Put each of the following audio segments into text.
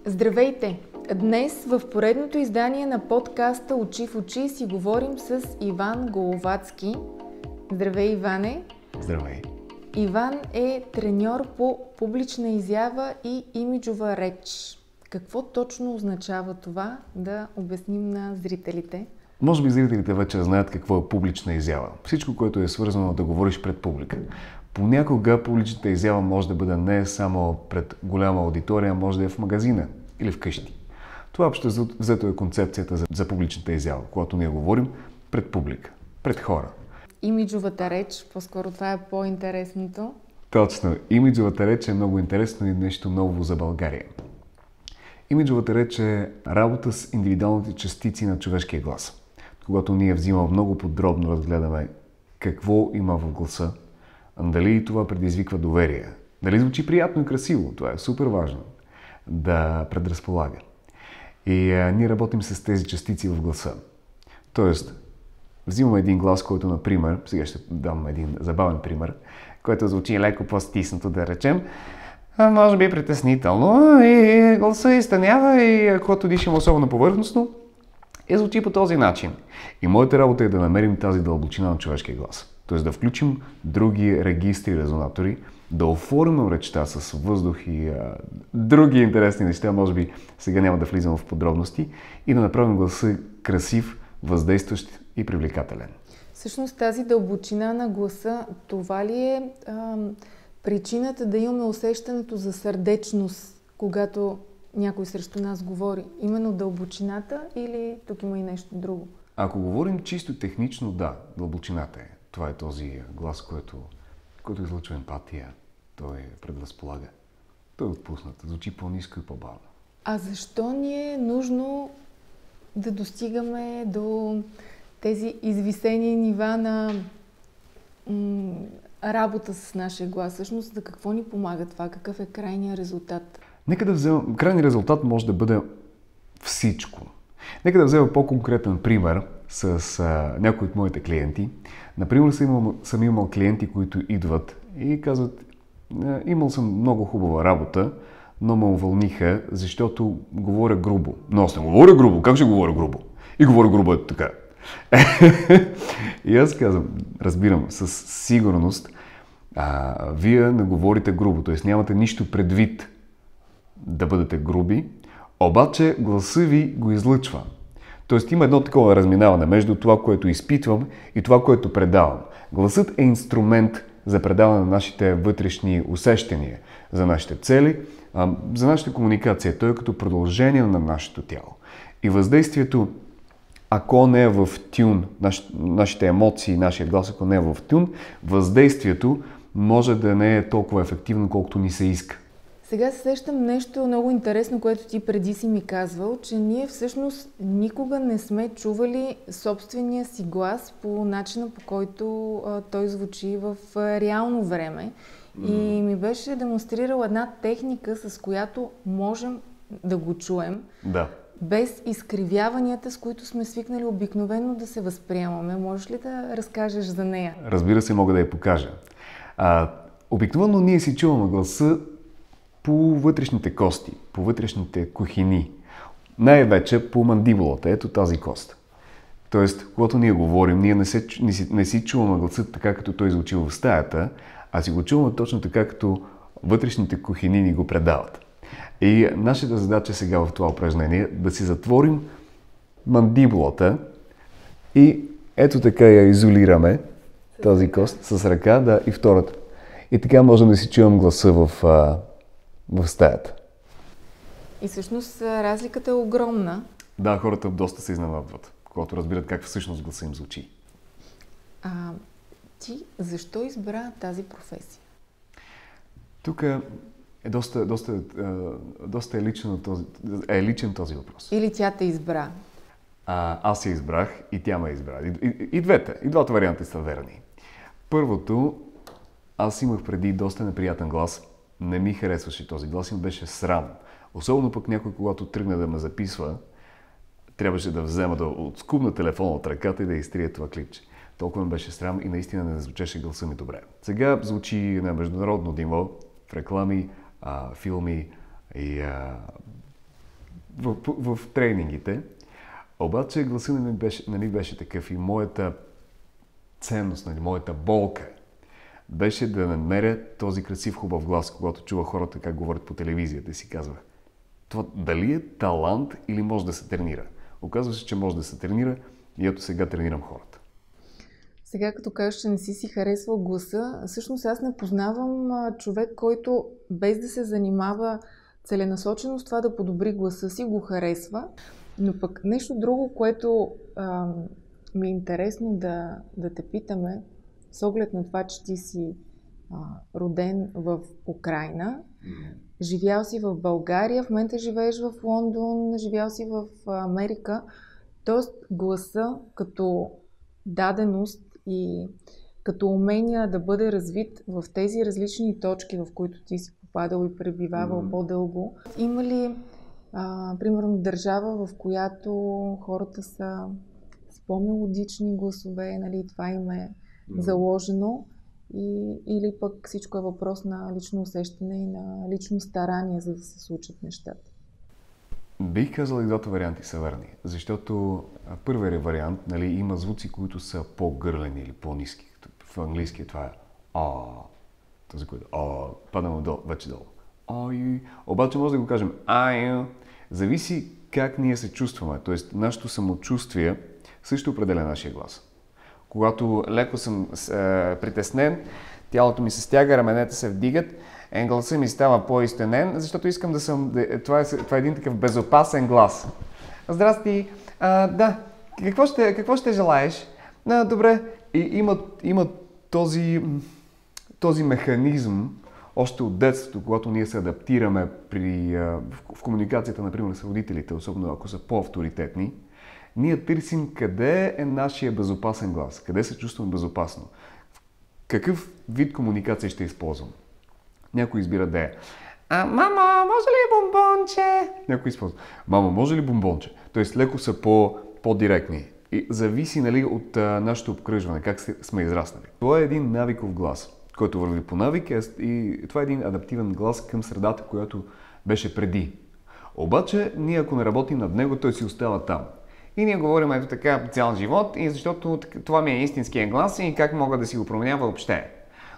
Здравейте! Днес в поредното издание на подкаста Очи в очи си говорим с Иван Головацки. Здравей, Иване! Здравей! Иван е треньор по публична изява и имиджова реч. Какво точно означава това? Да обясним на зрителите. Може би зрителите вече знаят какво е публична изява. Всичко, което е свързано да говориш пред публика. Понякога публичната изява може да бъде не само пред голяма аудитория, може да е в магазина или вкъщи. Това общо взето е концепцията за публичната изява, когато ние говорим пред публика, пред хора. Имиджовата реч, по-скоро това е по-интересното. Точно. Имиджовата реч е много интересно и нещо ново за България. Имиджовата реч е работа с индивидуалните частици на човешкия глас. Когато ние взимаме много подробно разгледаме какво има в гласа, дали това предизвиква доверие, дали звучи приятно и красиво, това е супер важно, да предразполага. И ние работим с тези частици в гласа. Тоест, взимаме един глас, който, например, сега ще дам един забавен пример, който звучи леко по-стиснато, да речем, може би притеснително, и гласа изтънява, и когато дишам особено повърхностно, и звучи по този начин. И моята работа е да намерим тази дълбочина на човешкия глас. Тоест да включим други регистри, резонатори, да оформим речта с въздух и други интересни неща, може би сега няма да влизам в подробности, и да направим гласа красив, въздействащ и привлекателен. Всъщност тази дълбочина на гласа, това ли е причината да имаме усещането за сърдечност, когато някой срещу нас говори? Именно дълбочината или тук има и нещо друго? Ако говорим чисто технично, да, дълбочината е. Това е този глас, който излъчва емпатия. Той предразполага. Той е отпуснат. Звучи по-ниско и по-бавно. А защо ни е нужно да достигаме до тези извисени нива на работа с нашия глас? Всъщност, за какво ни помага това? Какъв е крайният резултат? Нека да взема... Крайният резултат може да бъде всичко. Нека да взема по-конкретен пример с някои от моите клиенти. Например, съм имал клиенти, които идват и казват: имал съм много хубава работа, но ме уволниха, защото говоря грубо. Но аз не говоря грубо. Как ще говоря грубо? И говоря грубо е така. И аз казвам, разбирам, със сигурност, вие не говорите грубо, т.е. нямате нищо предвид да бъдете груби, обаче гласа ви го излъчва. Тоест има едно такова разминаване между това, което изпитвам и това, което предавам. Гласът е инструмент за предаване на нашите вътрешни усещания, за нашите цели, за нашата комуникация. Той е като продължение на нашето тяло. И въздействието, ако не е в тюн, нашите емоции, нашия глас, ако не е в тюн, въздействието може да не е толкова ефективно, колкото ни се иска. Сега се сещам нещо много интересно, което ти преди си ми казвал, че ние всъщност никога не сме чували собствения си глас по начина, по който той звучи в реално време. И ми беше демонстрирал една техника, с която можем да го чуем. Да. Без изкривяванията, с които сме свикнали обикновено да се възприемаме. Можеш ли да разкажеш за нея? Разбира се, мога да я покажа. Обикновено ние си чуваме гласа по вътрешните кости, по вътрешните кухини. Най-вече по мандибулата, ето тази кост. Тоест, когато ние говорим, ние не си чуваме гласът така, като той звучи в стаята, а си го чуваме точно така, като вътрешните кухини ни го предават. И нашата задача сега в това упражнение е да си затворим мандибулата и ето така я изолираме, тази кост, с ръка, да, и втората. И така можем да си чуем гласа в стаята. И всъщност разликата е огромна. Да, хората доста се изненадват, когато разбират как всъщност гласа им звучи. Ти защо избра тази професия? Тук е доста личен този въпрос. Или тя те избра? Аз я избрах и тя ме избра. И двата варианта са верни. Първото, аз имах преди доста неприятен глас. Не ми харесваше този глас и ми беше срам. Особено пък някой, когато тръгна да ме записва, трябваше да взема, да отскубна телефона от ръката и да изтрия това клипче. Толкова ми беше срам и наистина не звучеше гласа ми добре. Сега звучи на международно ниво, в реклами, филми и в тренингите. Обаче гласът не ми беше такъв и моята ценност, нали, моята болка беше да намеря този красив, хубав глас, когато чува хората как говорят по телевизията и си казвах, това дали е талант или може да се тренира? Оказва се, че може да се тренира и ето сега тренирам хората. Сега като кажеш, че не си харесвал гласа, всъщност аз не познавам човек, който без да се занимава целенасочено с това да подобри гласа си, го харесва. Но пък нещо друго, което ми е интересно да те питаме, с оглед на това, че ти си роден в Украйна, живял си в България, в момента живееш в Лондон, живял си в Америка, т.е. гласа като даденост и като умение да бъде развит в тези различни точки, в които ти си попадал и пребивавал по-дълго. Има ли, примерно, държава, в която хората са с по-мелодични гласове, нали, това им е заложено, или пък всичко е въпрос на лично усещане и на лично старание, за да се случат нещата? Бих казал и двата варианти са верни, защото първият вариант, нали, има звуци, които са по-гърлени или по-ниски. В английски това е а, този, който падаме вече долу. Обаче може да го кажем зависи как ние се чувстваме, т.е. нашето самочувствие също определя нашия глас. Когато леко съм притеснен, тялото ми се стяга, раменете се вдигат, гласът ми става по-изтенен, защото искам да съм... Това е един такъв безопасен глас. Здрасти! Да, какво ще желаеш? Добре. И има този механизъм още от детството, когато ние се адаптираме в комуникацията, например, с родителите, особено ако са по-авторитетни, ние търсим къде е нашия безопасен глас, къде се чувстваме безопасно, какъв вид комуникация ще използвам. Някой избира да е мама, може ли бомбонче? Някой използва мама, може ли бомбонче? Тоест леко са по-директни. И зависи, нали, от нашето обкръжване, как сме израснали. Това е един навиков глас, който върви по навик и това е един адаптивен глас към средата, която беше преди. Обаче, ние ако не работим над него, той си остава там. И ние говорим ето така цял живот, и защото това ми е истинския глас и как мога да си го променя въобще.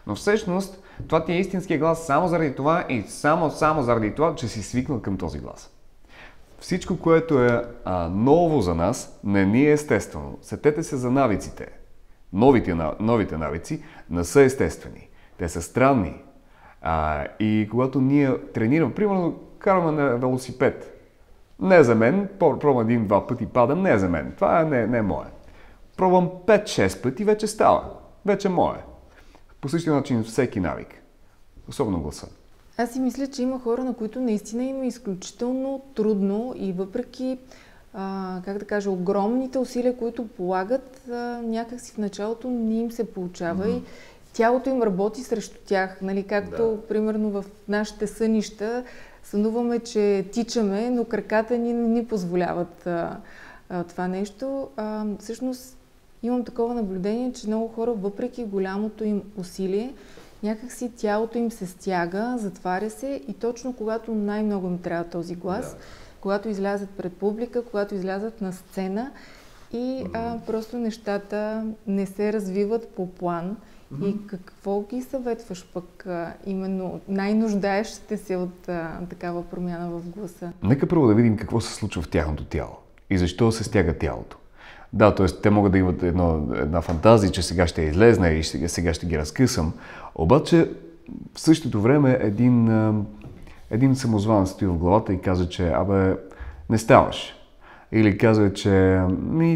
Но всъщност, това ти е истинския глас само заради това и само заради това, че си свикнал към този глас. Всичко, което е ново за нас, не ни е естествено. Сетете се за навиците. Новите навици не са естествени. Те са странни. И когато ние тренираме, примерно караме на велосипед, не е за мен, пробвам 1-2 пъти падам, не е за мен. Това не е мое. Пробвам 5-6 пъти, вече става. Вече мое. По същия начин всеки навик. Особено гласа. Аз си мисля, че има хора, на които наистина им е изключително трудно и въпреки, огромните усилия, които полагат, някакси в началото не им се получава и тялото им работи срещу тях. Нали? Както, примерно, в нашите сънища сънуваме, че тичаме, но краката ни не ни позволяват това нещо. Всъщност имам такова наблюдение, че много хора, въпреки голямото им усилие, някакси тялото им се стяга, затваря се и точно когато най-много им трябва този глас, когато излязат пред публика, когато излязат на сцена и просто нещата не се развиват по план. И какво ги съветваш пък именно най-нуждаещите се от такава промяна в гласа? Нека първо да видим какво се случва в тяхното тяло и защо се стяга тялото. Да, т.е. те могат да имат една фантазия, че сега ще излезна и сега ще ги разкъсам. Обаче в същото време един самозван стои в главата и казва, че не ставаш. Или казва, че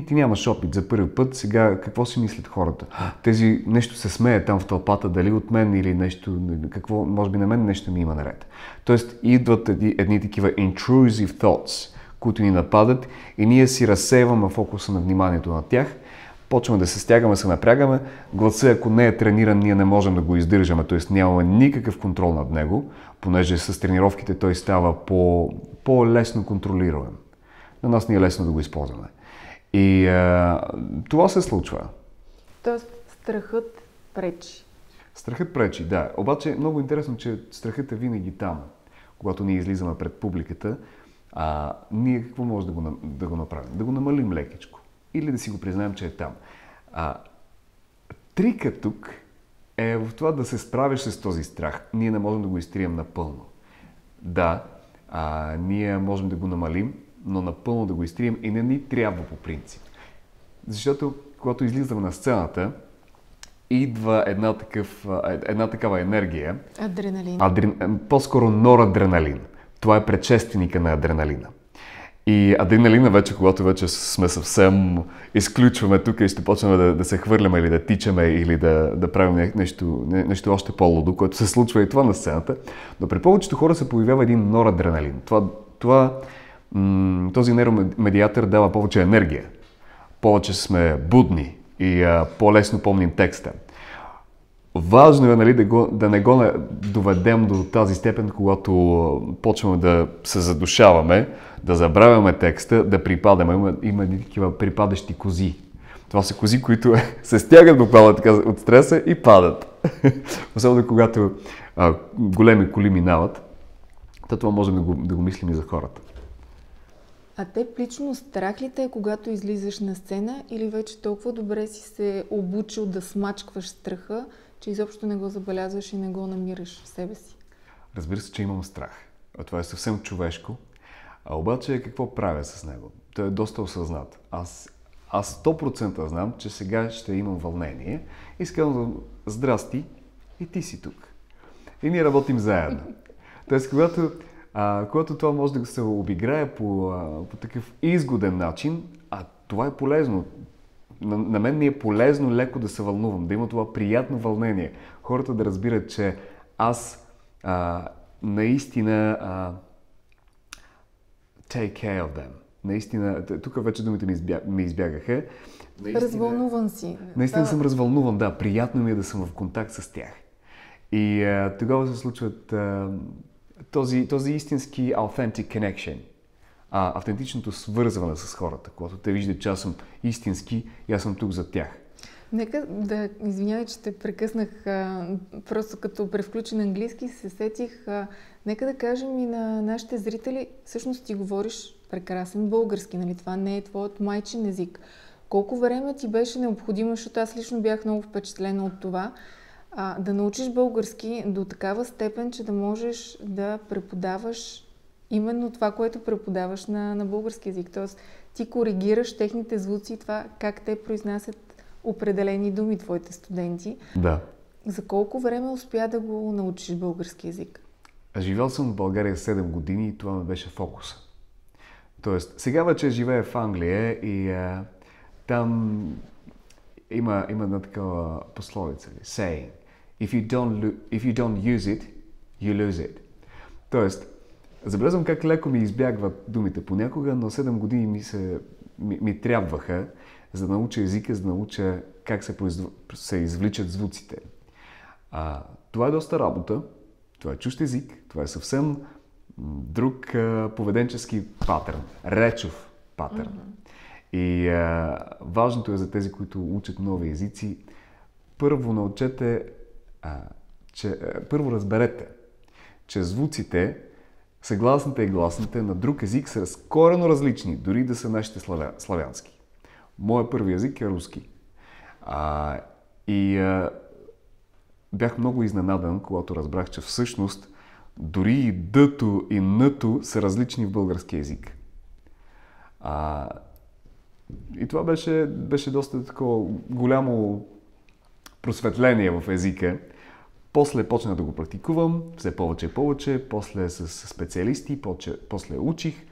ти нямаш опит за първи път, сега какво си мислят хората? Тези нещо се смее там в тълпата, дали от мен или нещо, какво, може би на мен нещо ми има наред. Тоест идват едни такива intrusive thoughts, които ни нападат и ние си разсейваме фокуса на вниманието на тях, почваме да се стягаме, се напрягаме, гласът, ако не е трениран, ние не можем да го издържаме, т.е. нямаме никакъв контрол над него, понеже с тренировките той става по-лесно контролируем. На нас ни е лесно да го използваме. И това се случва. Тоест страхът пречи. Страхът пречи, да. Обаче много интересно, че страхът е винаги там. Когато ние излизаме пред публиката, Ние какво може да го направим? Да го намалим лекичко. Или да си го признаем, че е там. Трикът тук е в това да се справиш с този страх. Ние не можем да го изтрием напълно. Да, ние можем да го намалим, но напълно да го изтрием и не ни трябва по принцип. Защото, когато излизаме на сцената, идва една такава енергия. Адреналин. По-скоро норадреналин. Това е предшественика на адреналина. И адреналина вече, когато вече сме съвсем изключваме тук и ще почнем да се хвърляме или да тичаме или да правим нещо още по-лудо, което се случва и това на сцената. Но при повечето хора се появява един норадреналин. Този нейромедиатор дава повече енергия. Повече сме будни и по-лесно помним текста. Важно е, нали, да не го доведем до тази степен, когато почваме да се задушаваме, да забравяме текста, да припадаме. Има такива припадащи кози. Това са кози, които се стягат буквално така от стреса и падат. Особено когато големи коли минават. Това можем да го мислим и за хората. А теб лично страх ли те е, когато излизаш на сцена, или вече толкова добре си се обучил да смачкваш страха, че изобщо не го забелязваш и не го намираш в себе си? Разбира се, че имам страх. Това е съвсем човешко. Обаче какво правя с него? Той е доста осъзнат. Аз 100% знам, че сега ще имам вълнение и казвам: здрасти, и ти си тук. И ние работим заедно. Тоест, когато това може да се обиграе по такъв изгоден начин, това е полезно. На мен ми е полезно леко да се вълнувам, да има това приятно вълнение. Хората да разбират, че аз наистина take care of them. Наистина, тук вече думите ми избягаха. Развълнуван си. Наистина съм развълнуван, да. Приятно ми е да съм в контакт с тях. И тогава се случват този истински authentic connection. Автентичното свързване с хората, когато те виждат, че аз съм истински и аз съм тук за тях. Нека да, извинявай, че те прекъснах, просто като превключен английски се сетих. Нека да кажем и на нашите зрители, всъщност ти говориш прекрасен български, нали? Това не е твоят майчин език. Колко време ти беше необходимо, защото аз лично бях много впечатлена от това, да научиш български до такава степен, че да можеш да преподаваш именно това, което преподаваш на български език. Тоест, ти коригираш техните звуци и това как те произнасят определени думи, твоите студенти. Да. За колко време успя да го научиш български език? Живял съм в България 7 години и това ме беше фокуса. Тоест, сега вече живея в Англия и там има една такава пословица, saying: if you don't use it, you lose it. Тоест, забелязвам как леко ми избягват думите понякога, но 7 години ми трябваха, за да науча езика, за да науча как се извличат звуците. Това е доста работа, това е чужд език, това е съвсем друг поведенчески патърн, речов патърн. И важното е за тези, които учат нови езици, първо научете, първо разберете, че звуците, съгласните и гласните на друг език са коренно различни, дори да са нашите славянски. Моят първи език е руски. Бях много изненадан, когато разбрах, че всъщност дори и дъто и нъто са различни в български език. И това беше доста такова голямо просветление в езика. После почнах да го практикувам, все повече и повече, после с специалисти, после учих.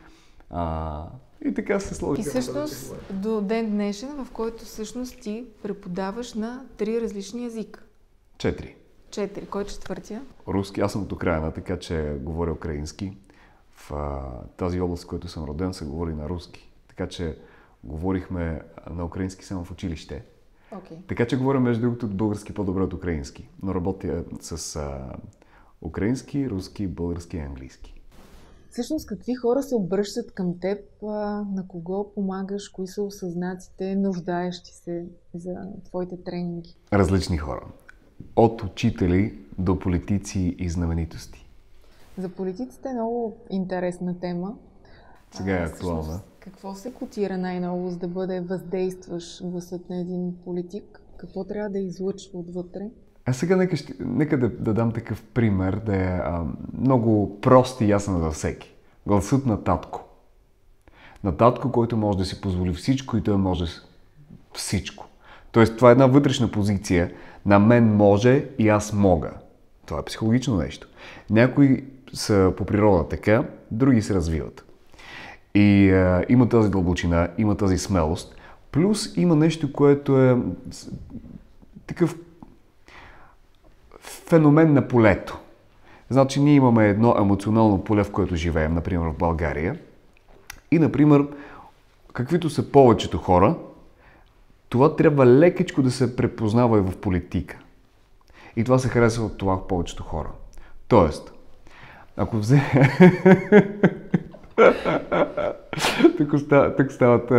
И така се сложи. И всъщност до ден днешен, в който всъщност ти преподаваш на 3 различни езика. 4. Кой е четвъртия? Руски. Аз съм от Украина, така че говоря украински. В тази област, в която съм роден, се говори на руски. Така че говорихме на украински само в училище. Okay. Така че говоря, между другото, български по-добре от украински. Но работя с украински, руски, български и английски. Всъщност, какви хора се обръщат към теб, на кого помагаш, кои са осъзнатите, нуждаещи се за твоите тренинги? Различни хора. От учители до политици и знаменитости. За политиците е много интересна тема. Сега е актуална. Какво се котира най-ново, за да бъде въздействащ гласът на един политик? Какво трябва да излъчва отвътре? А сега нека да дам такъв пример, да е много прост и ясен за всеки. Гласът на татко. На татко, който може да си позволи всичко и той може всичко. Тоест, това е една вътрешна позиция. На мен може и аз мога. Това е психологично нещо. Някои са по природа така, други се развиват. И има тази дълбочина, има тази смелост. Плюс има нещо, което е такъв феномен на полето. Значи ние имаме едно емоционално поле, в което живеем, например в България. И, например, каквито са повечето хора, това трябва лекичко да се препознава и в политика. И това се харесва от това в повечето хора. Тоест, ако тук стават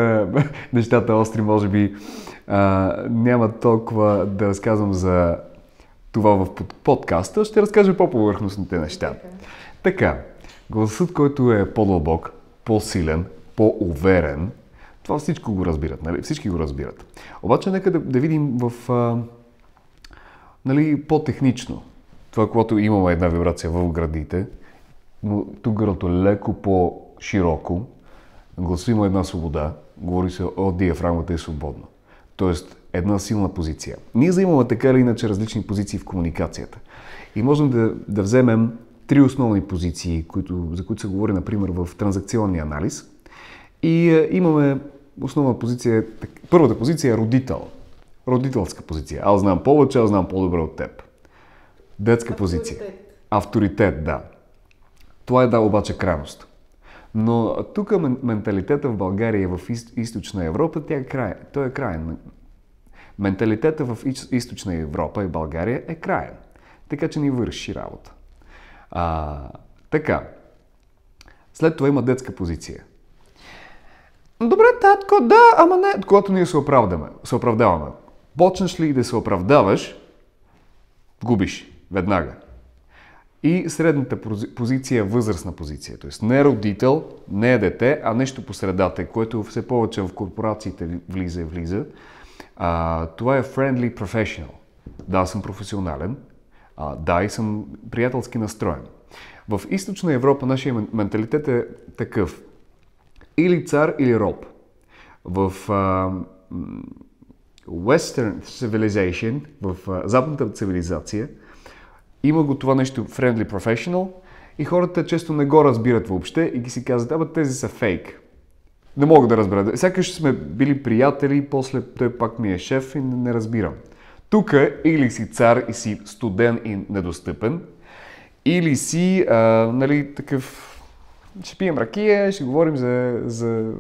нещата остри, може би няма толкова да разказвам за това в подкаста, ще разкажа по-повърхностните неща. Така, гласът, който е по-дълбок, по-силен, по-уверен, това всичко го разбират, нали? Всички го разбират. Обаче нека да видим по-технично. Това, когато имаме една вибрация в гърдите, но тук гърлото е леко по-широко, гласът има една свобода, говори се от диафрагмата е свободно. Тоест, една силна позиция. Ние заимаме така или иначе различни позиции в комуникацията. И можем да вземем три основни позиции, за които се говори, например, в транзакционния анализ. И имаме основна позиция, първата позиция е родител. Родителска позиция. Аз знам повече, аз знам по-добре от теб. Детска позиция. Авторитет, да. Това е обаче крайност. Но тук менталитета в България и в Източна Европа, той е краен. Менталитета в Източна Европа и България е краен. Така че ни върши работа. Така. След това има детска позиция. Добре, татко, да, ама не. Когато ние се оправдаваме. Почнеш ли да се оправдаваш, губиш веднага. И средната позиция е възрастна позиция. Т.е. не е родител, не е дете, а нещо по средата, което все повече в корпорациите влиза. Това е friendly professional. Да, аз съм професионален. Да, и съм приятелски настроен. В Източна Европа нашия менталитет е такъв. Или цар, или роб. В Western Civilization, в западната цивилизация, има го това нещо friendly professional и хората често не го разбират въобще и ги си казват, тези са фейк. Не мога да разбера. Сякаш сме били приятели, после той пак ми е шеф и не разбирам. Тук или си цар и си студен и недостъпен, или си такъв... Ще пием ракия, ще говорим за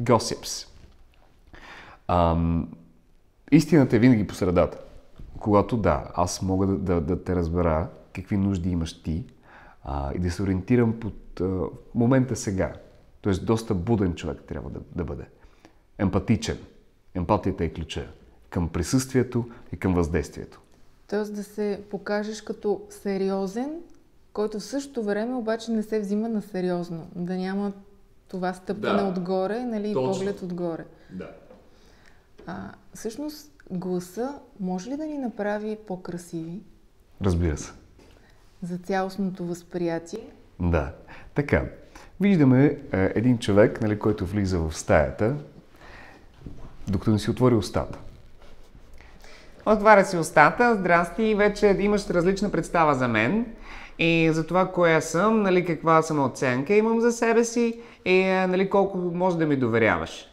gossips. Истината е винаги по средата. Когато аз мога да те разбера какви нужди имаш ти и да се ориентирам под момента сега. Тоест доста буден човек трябва да бъде. Емпатичен. Емпатията е ключа към присъствието и към въздействието. Тоест да се покажеш като сериозен, който в същото време обаче не се взима на сериозно. Да няма това стъпване отгоре, и поглед отгоре. Да. Всъщност, гласа може ли да ни направи по-красиви? Разбира се. За цялостното възприятие? Да. Така. Виждаме един човек, който влиза в стаята, докато не си отвори устата. Отваря си устата, здрасти, вече имаш различна представа за мен и за това кое съм, каква самооценка имам за себе си и колко може да ми доверяваш.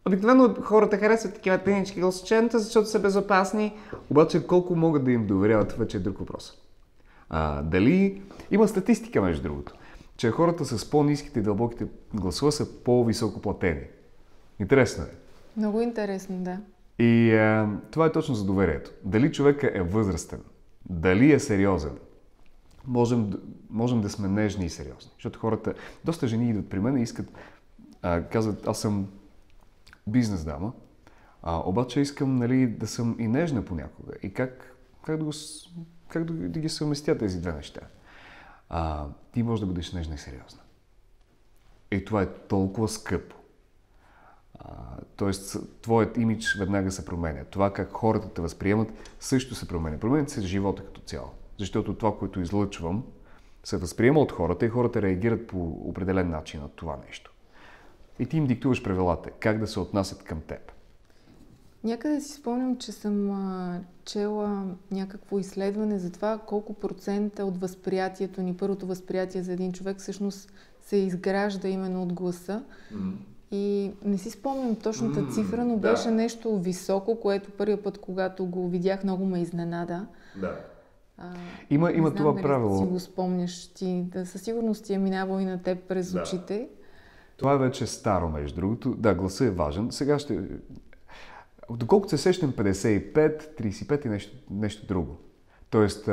Обикновено хората харесват такива тънички гласчета, защото са безопасни. Обаче колко могат да им доверяват, вече е друг въпрос. Дали има статистика, между другото, че хората с по-ниските и дълбоките гласове са по-високо платени. Интересно е. Много интересно, да. И това е точно за доверието. Дали човека е възрастен, дали е сериозен, можем да сме нежни и сериозни. Защото хората, доста жени идват при мен и искат, казват, аз съм бизнес дама, обаче искам да съм и нежна понякога. И как да ги съвместя тези две неща? Ти можеш да бъдеш нежна и сериозна. И това е толкова скъпо. Тоест, твоят имидж веднага се променя. Това как хората те възприемат също се променя. Променя се живота като цяло. Защото това, което излъчвам, се възприема от хората и хората реагират по определен начин на това нещо. И ти им диктуваш правилата, как да се отнасят към теб. Някъде си спомням, че съм чела някакво изследване за това колко процента от възприятието ни, първото възприятие за един човек всъщност се изгражда именно от гласа. И не си спомням точната цифра, но беше нещо високо, което първия път, когато го видях, много ме изненада. Да. Има това правило. Си го спомняш ти, със сигурност ти е минавало и на теб през очите. Това е вече старо, между другото. Да, гласът е важен. Сега ще... Доколкото се сещам 55, 35 и нещо друго. Тоест,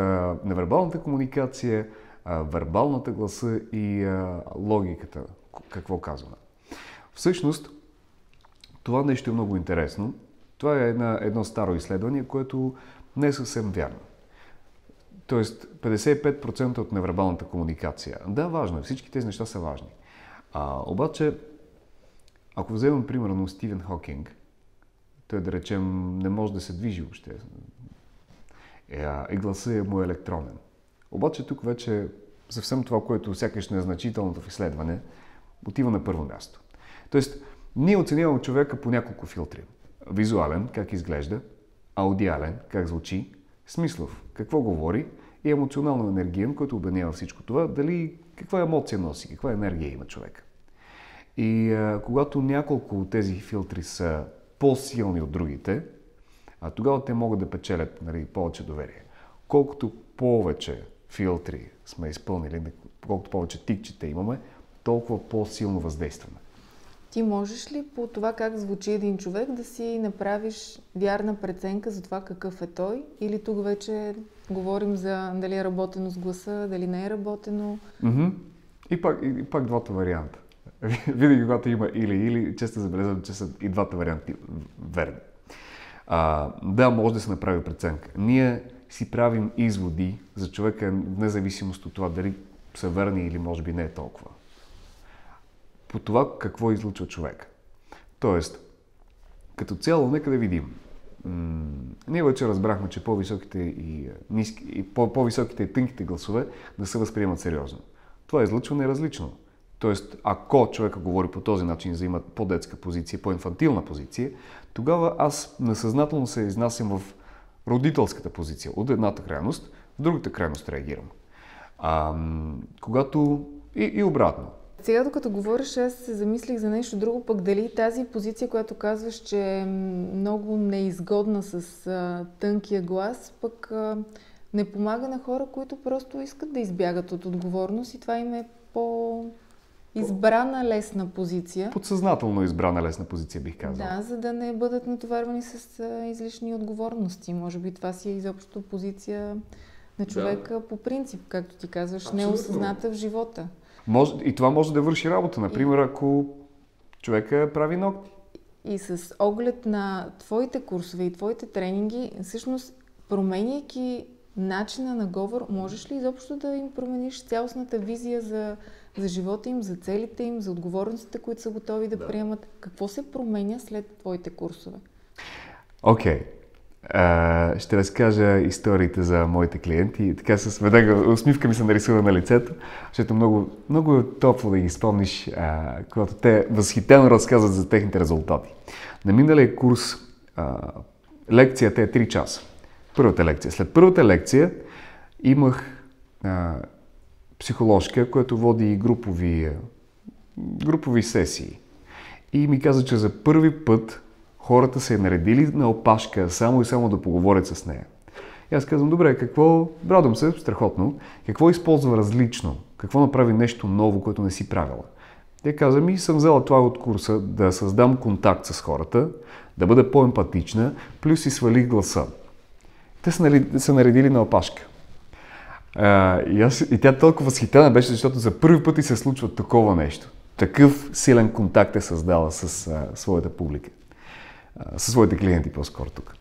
невербалната комуникация, вербалната гласа и логиката, какво казваме. Всъщност, това нещо е много интересно. Това е едно старо изследване, което не е съвсем вярно. Тоест, 55% от невербалната комуникация. Да, важно е. Всички тези неща са важни. Обаче, ако вземем примерно Стивен Хокинг, той, да речем, не може да се движи въобще. И гласът му е електронен. Обаче тук вече съвсем това, което сякаш незначителното в изследване, отива на първо място. Тоест, ние оценяваме човека по няколко филтри. Визуален, как изглежда, аудиален, как звучи, смислов, какво говори и емоционално енергиен, който обединява всичко това, дали каква емоция носи, каква енергия има човек. И когато няколко от тези филтри са по-силни от другите, тогава те могат да печелят повече доверие. Колкото повече филтри сме изпълнили, колкото повече тикчета имаме, толкова по-силно въздействаме. Ти можеш ли по това как звучи един човек да си направиш вярна преценка за това какъв е той? Или тук вече говорим за дали е работено с гласа, дали не е работено? И пак двата варианта. Винаги, когато има или, често забелязвам, че са и двата варианти верни. Да, може да се направи преценка. Ние си правим изводи за човека, независимост от това дали са верни или може би не е толкова. По това какво излучва човек. Тоест, като цяло, нека да видим. Ние вече разбрахме, че по-високите и тънките гласове не се възприемат сериозно. Това излъчване е различно. Тоест, ако човека говори по този начин, заима по-детска позиция, по-инфантилна позиция, тогава аз несъзнателно се изнасям в родителската позиция. От едната крайност, в другата крайност реагирам. Когато и обратно. Сега, докато говориш, аз се замислих за нещо друго, пък дали тази позиция, която казваш, че е много неизгодна с тънкия глас, пък не помага на хора, които просто искат да избягат от отговорност и това им е избрана лесна позиция. Подсъзнателно избрана лесна позиция, бих казал. Да, за да не бъдат натоварвани с излишни отговорности. Може би това си е изобщо позиция на човека по принцип, както ти казваш, неосъзната в живота. И това може да върши работа. Например, ако човека прави ногти. И с оглед на твоите курсове и твоите тренинги, всъщност, променяйки начина на говор, можеш ли изобщо да им промениш цялостната визия за живота им, за целите им, за отговорностите, които са готови да приемат? Какво се променя след твоите курсове? Окей. Ще разкажа историите за моите клиенти. Така с веднага усмивка ми се нарисува на лицето, защото много е топло да ги спомниш, когато те възхитено разказват за техните резултати. На миналия курс лекцията е 3 часа. Първата лекция. След първата лекция имах психоложка, която води групови сесии. И ми каза, че за първи път хората се е наредили на опашка само и само да поговорят с нея. И аз казвам, добре, радвам се, страхотно, какво използва различно? Какво направи нещо ново, което не си правила? Те каза съм взела това от курса, да създам контакт с хората, да бъда по-емпатична, плюс и свалих гласа. Те са наредили на опашка. И тя толкова възхитена беше, защото за първи път и се случва такова нещо. Такъв силен контакт е създала с своята публика. Със своите клиенти по-скоро тук.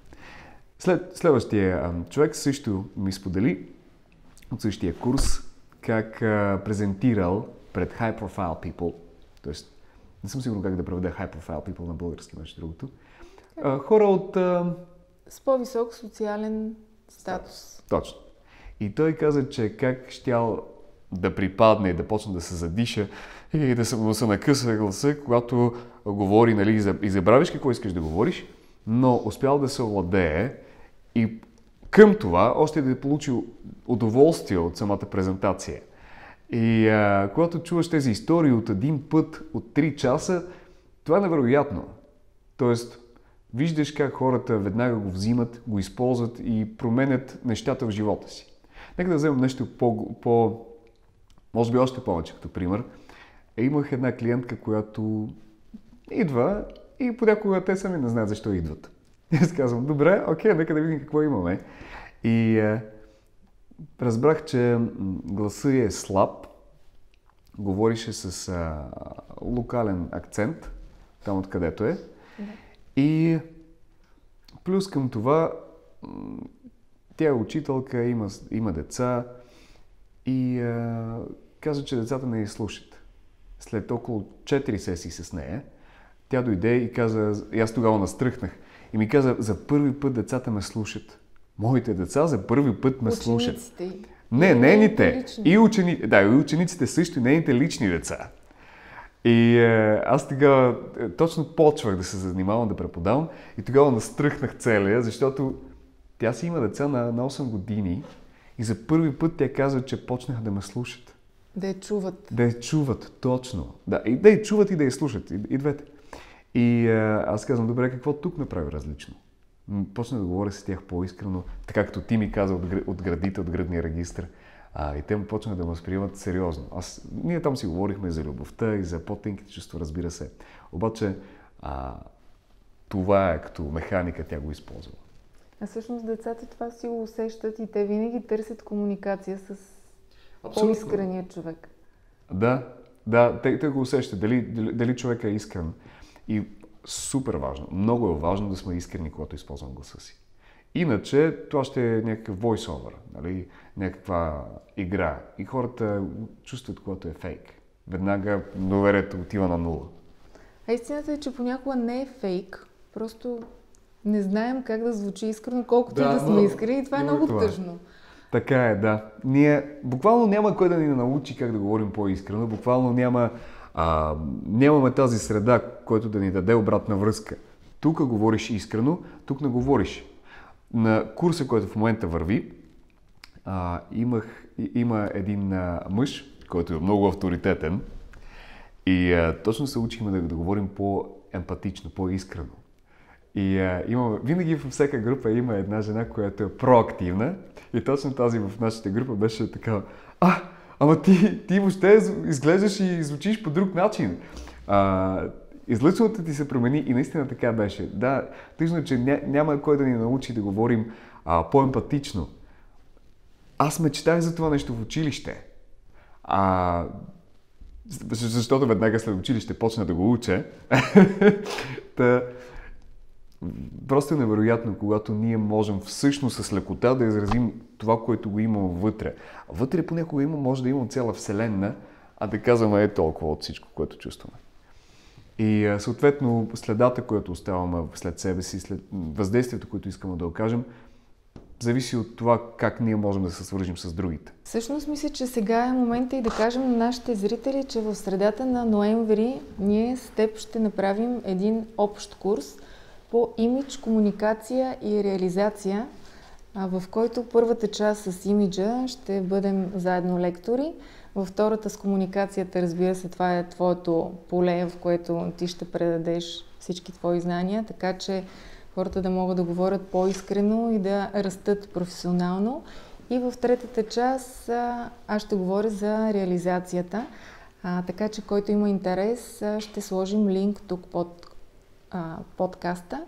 Следващия човек също ми сподели от същия курс как презентирал пред high profile people, Тоест, не съм сигурен как да преведа high profile people на български, между другото. Хора от... С по-висок социален статус. Точно. И той каза, че как щял да припадне и да почне да се задиша и да се накъса гласа, когато говори, нали, и забравиш какво искаш да говориш, но успял да се овладее и към това още да е получил удоволствие от самата презентация. И когато чуваш тези истории от един път, от 3 часа, това е невероятно. Тоест, виждаш как хората веднага го взимат, го използват и променят нещата в живота си. Нека да вземем нещо може би още повече като пример. Имах една клиентка, която идва и понякога те сами не знаят защо идват. И аз казвам, добре, окей, нека да видим какво имаме. И разбрах, че гласът е слаб, говорише с локален акцент, там откъдето е. И плюс към това, тя е учителка, има деца и каза, че децата не я слушат. След около 4 сесии с нея, тя дойде и каза, и аз тогава настръхнах, и ми каза, за първи път децата ме слушат. Моите деца за първи път ме слушат. Не, нейните. И учениците също, нейните лични деца. И аз тогава точно почвах да се занимавам, да преподавам и тогава настръхнах целия, защото тя си има деца на 8 години и за първи път тя казва, че почнаха да ме слушат. Да я чуват. Да я чуват, точно. Да, и да я чуват и да я слушат. И двете. И аз казвам, добре, какво тук направи различно? Почна да говоря с тях по-искрено, така като ти ми каза от градите, от градния регистр. И те му почнаха да ме възприемат сериозно. Ние там си говорихме за любовта и за по-тънките чувства, разбира се. Обаче това е като механика, тя го използва. А всъщност децата това си го усещат и те винаги търсят комуникация с по-искрения човек. Да, те го усещат. Дали човек е искрен. И супер важно, много е важно да сме искрени, когато използвам гласа си. Иначе това ще е някакъв voice-over, нали? Някаква игра. И хората чувстват, когато е фейк. Веднага доверието отива на нула. А истината е, че понякога не е фейк. Просто не знаем как да звучи искрено, колкото и да сме искрени. И това е много тъжно. Така е, да. Буквално няма кой да ни научи как да говорим по-искрено. Буквално нямаме тази среда, която да ни даде обратна връзка. Тук говориш искрено, тук не говориш. На курса, който в момента върви, има един мъж, който е много авторитетен и точно се учихме да говорим по-емпатично, по-искрено. И винаги във всяка група има една жена, която е проактивна и точно тази в нашата група беше така, ама ти въобще изглеждаш и звучиш по друг начин. Излъчването ти се промени и наистина така беше. Да, тъжно, че няма кой да ни научи да говорим по-емпатично. Аз мечтах за това нещо в училище. Защото веднага след училище почна да го уча. Просто е невероятно, когато ние можем всъщност с лекота да изразим това, което го има вътре. Вътре понякога може да има цяла вселена, а да казваме толкова от всичко, което чувстваме. И съответно следата, която оставаме след себе си, след въздействието, което искаме да окажем, зависи от това как ние можем да се свържим с другите. Всъщност мисля, че сега е момента и да кажем на нашите зрители, че в средата на ноември ние с теб ще направим един общ курс по имидж, комуникация и реализация, в който първата част с имиджа ще бъдем заедно лектори. Във втората с комуникацията, разбира се, това е твоето поле, в което ти ще предадеш всички твои знания, така че хората да могат да говорят по-искрено и да растат професионално. И в третата част аз ще говоря за реализацията, така че който има интерес, ще сложим линк тук под подкаста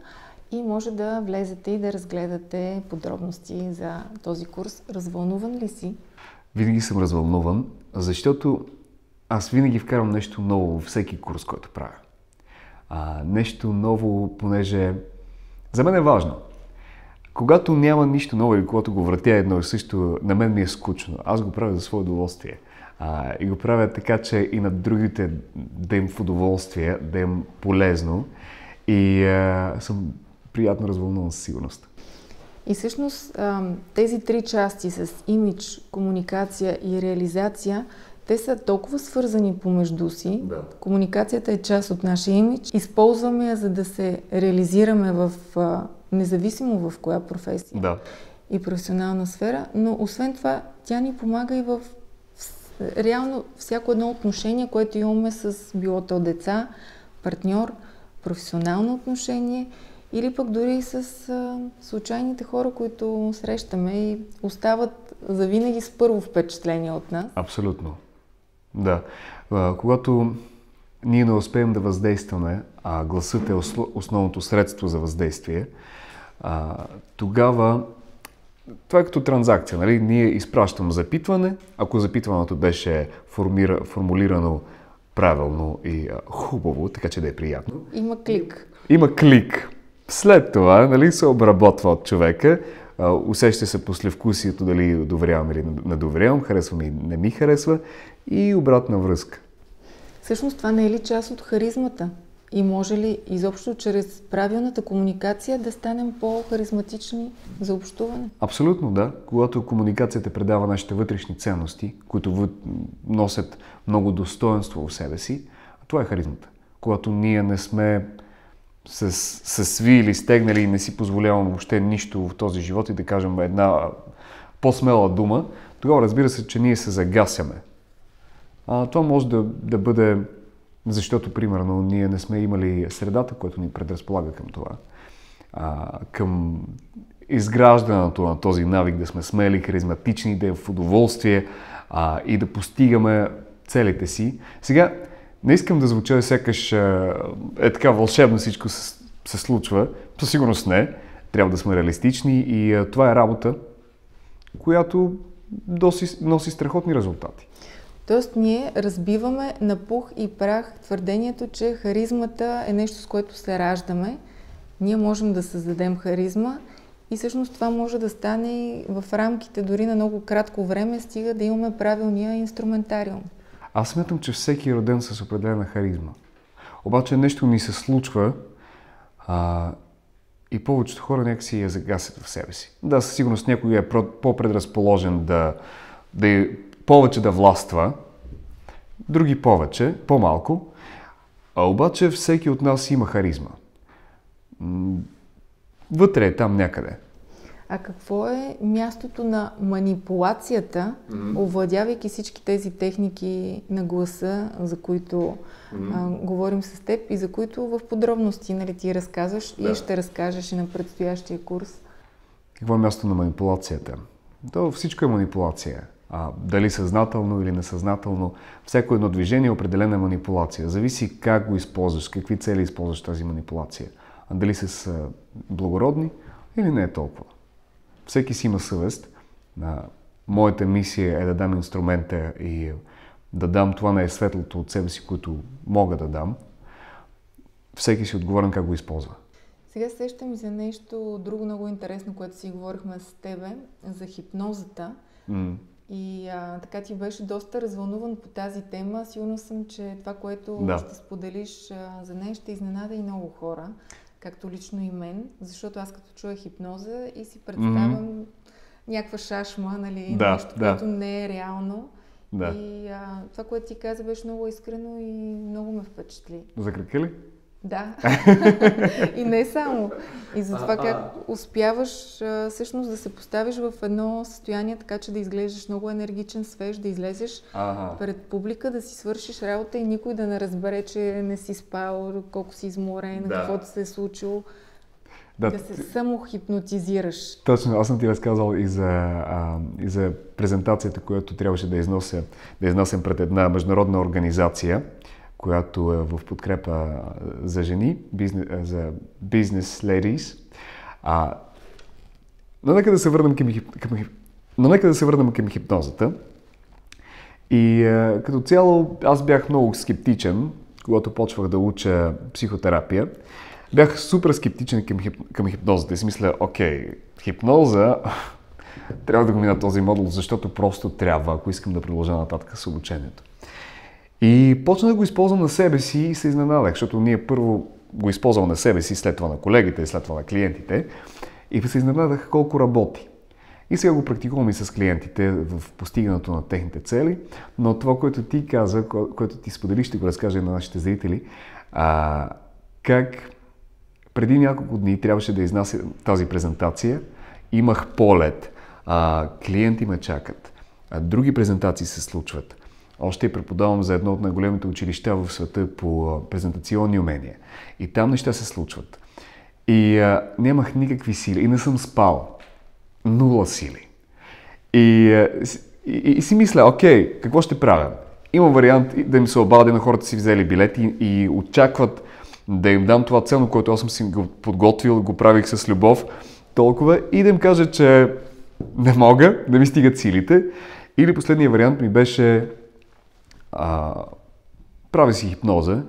и може да влезете и да разгледате подробности за този курс. Развълнуван ли си? Винаги съм развълнуван, защото аз винаги вкарвам нещо ново във всеки курс, който правя. Нещо ново, понеже за мен е важно. Когато няма нищо ново или когато го въртя едно и също, на мен ми е скучно. Аз го правя за свое удоволствие. И го правя така, че и на другите да им в удоволствие, да им полезно и съм приятно развълнуван със сигурност. И всъщност тези три части с имидж, комуникация и реализация, те са толкова свързани помежду си. Да. Комуникацията е част от нашия имидж. Използваме я, за да се реализираме в независимо в коя професия и професионална сфера, но освен това тя ни помага и в реално всяко едно отношение, което имаме с било то деца, партньор, професионално отношение или пък дори и с случайните хора, които срещаме и остават завинаги с първо впечатление от нас. Абсолютно. Да. Когато ние не успеем да въздействаме, а гласът е основното средство за въздействие, тогава това е като транзакция. Нали? Ние изпращаме запитване. Ако запитването беше формулирано правилно и хубаво, така че да е приятно. Има клик. Има клик. След това, нали, се обработва от човека, усеща се послевкусието дали доверявам или не доверявам, харесва ми, не ми харесва и обратна връзка. Всъщност това не е ли част от харизмата? И може ли изобщо чрез правилната комуникация да станем по-харизматични за общуване? Абсолютно, да. Когато комуникацията предава нашите вътрешни ценности, които носят много достоинство в себе си, това е харизмата. Когато ние не сме се свили, стегнали и не си позволяваме въобще нищо в този живот и да кажем една по-смела дума, тогава разбира се, че ние се загасяме. Това може да бъде, защото примерно ние не сме имали средата, която ни предразполага към това. Към изграждането на този навик да сме смели, харизматични, да е в удоволствие и да постигаме целите си. Сега, не искам да звуча сякаш така вълшебно всичко се случва. Със сигурност не. Трябва да сме реалистични и това е работа, която носи страхотни резултати. Тоест ние разбиваме на пух и прах твърдението, че харизмата е нещо, с което се раждаме. Ние можем да създадем харизма и всъщност това може да стане и в рамките дори на много кратко време, стига да имаме правилния инструментариум. Аз смятам, че всеки е роден с определена харизма. Обаче нещо ни се случва и повечето хора някакси я загасят в себе си. Да, със сигурност някой е по-предразположен да повече да властва, други повече, по-малко, обаче всеки от нас има харизма. Вътре е там някъде. А какво е мястото на манипулацията, овладявайки всички тези техники на гласа, за които говорим с теб и за които в подробности, нали, ти разказваш и ще разкажеш и на предстоящия курс? Какво е мястото на манипулацията? То всичко е манипулация. Дали съзнателно или несъзнателно, всяко едно движение е определена манипулация. Зависи как го използваш, какви цели използваш тази манипулация. Дали са благородни или не е толкова. Всеки си има съвест. Моята мисия е да дам инструмента и да дам това най-светлото от себе си, което мога да дам. Всеки си отговорен как го използва. Сега сещам за нещо друго много интересно, което си говорихме с тебе, за хипнозата. И така ти беше доста развълнуван по тази тема. Сигурно съм, че това, което ще споделиш за нея, ще изненада и много хора, както лично и мен, защото аз като чуя хипноза и си представям някаква шашма, нали, нещо, което не е реално. Да. И това, което ти каза, беше много искрено и много ме впечатли. За крака ли? Да. И не само. И за това как успяваш всъщност да се поставиш в едно състояние, така че да изглеждаш много енергичен, свеж, да излезеш пред публика, да си свършиш работа и никой да не разбере, че не си спал, колко си изморен, каквото се е случило. Да се самохипнотизираш. Точно, аз съм ти разказал и за презентацията, която трябваше да износям пред една международна организация, която е в подкрепа за жени, за бизнес ladies. Но нека да се върнем към хипнозата. И като цяло аз бях много скептичен, когато почвах да уча психотерапия. Бях супер скептичен към хипнозата и си мисля, окей, хипноза, Трябва да го мина този модул, защото просто трябва, ако искам да продължа нататък с обучението. И почна да го използвам на себе си и се изненадах, защото ние първо го използвам на себе си, след това на колегите и след това на клиентите. И се изненадах колко работи. И сега го практикувам и с клиентите в постигането на техните цели, но това, което ти каза, което ти сподели, ще го разкажа на нашите зрители, как преди няколко дни трябваше да изнася тази презентация, имах полет, клиенти ме чакат, други презентации се случват. Още преподавам за едно от най-големите училища в света по презентационни умения. И там неща се случват. И нямах никакви сили и не съм спал. Нула сили. И си мисля, окей, какво ще правя? Има вариант да им се обадя на хората си взели билети и очакват да им дам това ценно, което аз съм си го подготвил, го правих с любов толкова и да им кажа, че не мога, да ми стигат силите. Или последният вариант ми беше правя си хипноза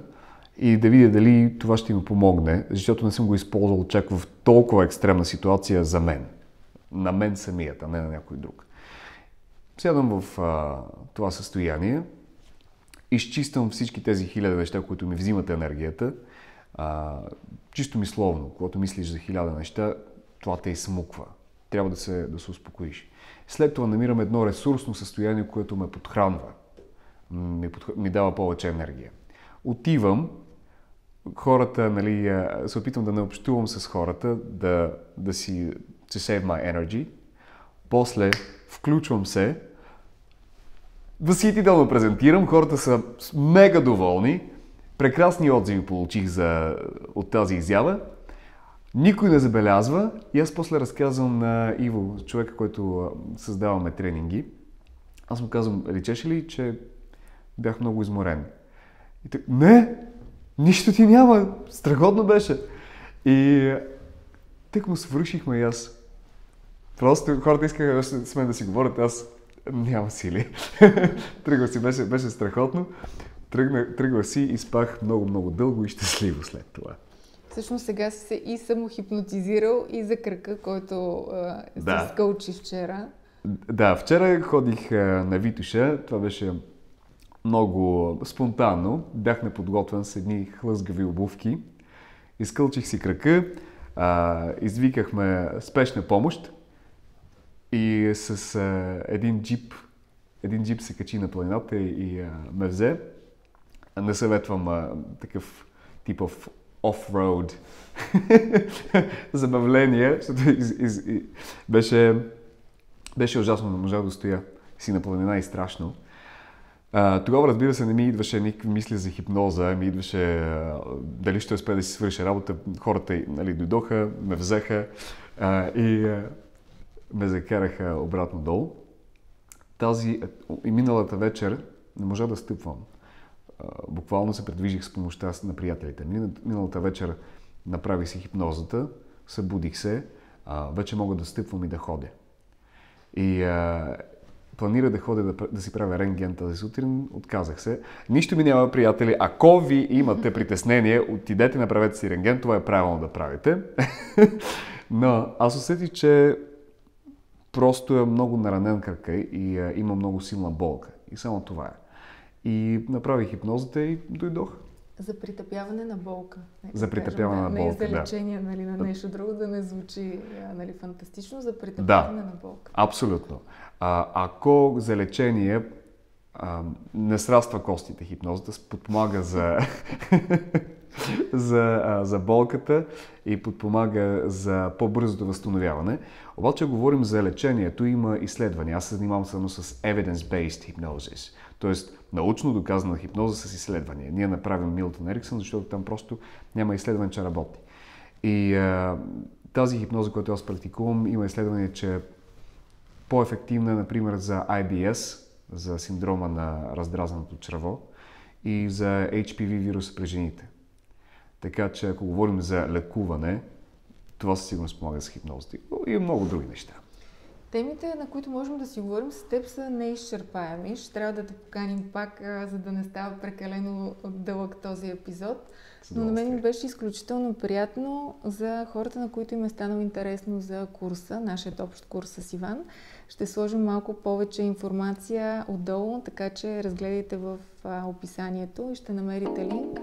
и да видя дали това ще ми помогне, защото не съм го използвал чак в толкова екстремна ситуация за мен. На мен самият, а не на някой друг. Сядам в това състояние, изчиствам всички тези хиляди неща, които ми взимат енергията, чисто мисловно, когато мислиш за 1000 неща, това те изсмуква. Трябва да се успокоиш. След това намирам едно ресурсно състояние, което ме подхранва. Ми дава повече енергия. Отивам, хората, се опитвам да не общувам с хората, да си to save my energy. После включвам се, възхитително презентирам, хората са мега доволни, прекрасни отзиви получих от тази изява. Никой не забелязва и аз после разказвам на Иво, човека, който създаваме тренинги. Аз му казвам, речеше ли, че бях много изморен? И так, не, нищо ти няма, страхотно беше. И тък му свършихме и аз. Просто хората искаха с мен да си говорят, аз няма сили. Тръгвах си, беше страхотно. Тръгвах си и спах много дълго и щастливо след това. Всъщност сега си се и самохипнотизирал и за кръка, който се скълчи вчера. Да, вчера ходих на Витоша, това беше много спонтанно. Бях неподготвен с едни хлъзгави обувки. Изкълчих си кръка, извикахме спешна помощ и с един джип се качи на планината и ме взе. Не съветвам такъв типов off-road забавление, защото беше ужасно, не можах да стоя си на планина и страшно. Тогава, разбира се, не ми идваше никакви мисли за хипноза, ми идваше дали ще успея да си свърша работа. Хората дойдоха, ме взеха и ме закараха обратно долу. И миналата вечер не можа да стъпвам. Буквално се предвижих с помощта на приятелите. Миналата вечер направих си хипнозата, събудих се, вече мога да стъпвам и да ходя. И планирах да ходя да си правя рентген тази сутрин, отказах се. Нищо ми няма, приятели. Ако ви имате притеснение, отидете, направете си рентген, това е правилно да правите. Но аз усетих, че просто е много наранен кръка и има много силна болка. И само това е. И направих хипнозата и дойдох. За притъпяване на болка. За притъпяване на болка, не за лечение, на нещо друго, да не звучи фантастично, за притъпяване на болка. Абсолютно. Ако за лечение не сраства костите хипнозата, подпомага за болката и подпомага за по-бързото възстановяване. Обаче говорим за лечението, има изследвания. Аз се занимавам само с evidence-based hypnosis, т.е. научно доказана хипноза с изследвания. Ние направим Милтън Ериксън, защото там просто няма изследване, че работи. И тази хипноза, която аз практикувам, има изследване, че е по-ефективна, например, за IBS, за синдрома на раздразненото чрево и за HPV вируса при жените. Така че, ако говорим за лекуване, това със сигурност помага с хипнозата. И много други неща. Темите, на които можем да си говорим с теб, са неизчерпаеми. Ще трябва да те поканим пак, за да не става прекалено дълъг този епизод. Но на мен ми беше изключително приятно за хората, на които им е станало интересно за курса, нашият общ курс с Иван. Ще сложим малко повече информация отдолу, така че разгледайте в описанието и ще намерите линк.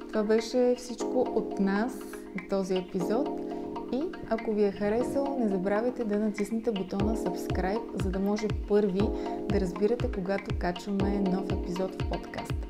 Това беше всичко от нас в този епизод. И ако ви е харесал, не забравяйте да натиснете бутона Subscribe, за да може първи да разбирате, когато качваме нов епизод в подкаста.